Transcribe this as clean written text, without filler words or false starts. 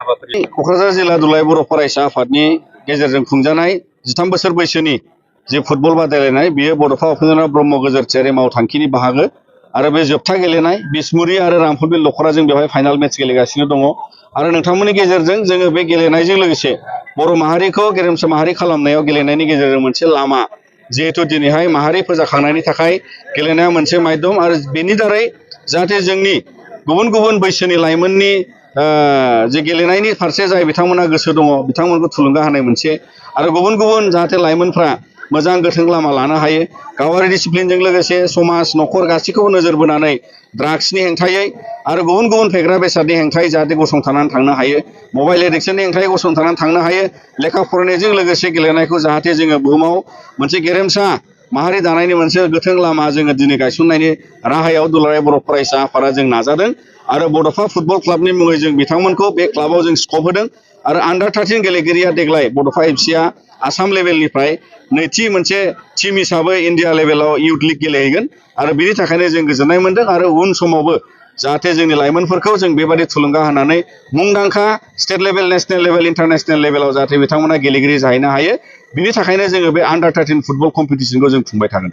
हाबाफारि क'क्राझार जिल्ला दुलाराय बर' फरायसा आफादनि गेजेरजों खुंजानाय 13 बोसोर बैसोनि जे फुटबल बादायलायनाय बेयो बड'फा उपेन्द्रनाथ ब्रह्म गोजोरथियारि मावथांखिनि बाहागो आरो बे जोबथा गेलेनाय बिसमुरि आरो रामफलबिल दख'रा जों बेवहाय फाइनाल मेच गेलेगासिनो दङ आरो नोंथांमोननि गेजेरजों जोङो बे गेलेनायजों लोगोसे बर' माहारिखौ गेरेमसा माहारि खालामनायाव गेलेनायनि गेजेरजों मोनसे लामा जिहेतु दिनैहाय माहारि फोजाखांनायनि थाखाय गेलेनाया मोनसे माध्यम आरो बेनि दारै जाहाथे जोंनि गुबुन गुबुन बैसोनि लाइमोननि जे गेलेनायनि फारसे जाय बिथांमोना गोसो दङ बिथांमोनखौ थुलुंगा होनाय मोनसे आरो गुबुन गुबुन जाहाथे लाइमोनफ्रा मोजां गोथों लामा लानो हायो गावारि डिसिप्लिनजों लोगोसे समाज न'खर गासैखौबो नोजोर बोनानै ड्राग्सनि हेंथायै आरो गुबुन गुबुन फेग्रा बेसादनि हेंथायै जाहाथे गसंथानानै थांनो हायो मबाइल एडिक्सननि हेंथायै गसंथानानै थांनो हायो लेखा फरायनायजों लोगोसे गेलेनायखौ जाहाथे जोङो बुहुमाव मोनसे गेरेमसा माहारि दानायनि मोनसे गोथों लामा जोङो दिनै गायसननायनि राहायाव दुलाराय बर' फरायसा आफादा जों नाजादों आरो बड'फा फुटबल क्लाबनि मुङै जों बिथांमोनखौ बे क्लाबाव जों स्कप होदों आरो आन्डार 13 गेलेगिरिया देग्लाय बड'फा एफसिआ आसाम लेभेलनिफ्राय नैथि मोनसे टीम हिसाबै इन्डिया लेभेलाव इउथ लिग गेलेहैगोन आरो बिनि थाखायनो जों गोजोननाय मोनदों आरो उन समावबो जाहाथे जोंनि लाइमोनफोरखौ जों बेबादि थुलुंगा होनानै मुंदांखा state level national level international लेभेलाव जाहाथे बिथांमोना गेलेगिरि जाहैनो हायो बिनि थाखायनो जोङो बे आन्डार 13 फुटबल कम्पिटिसनखौ जों खुंबाय थागोन।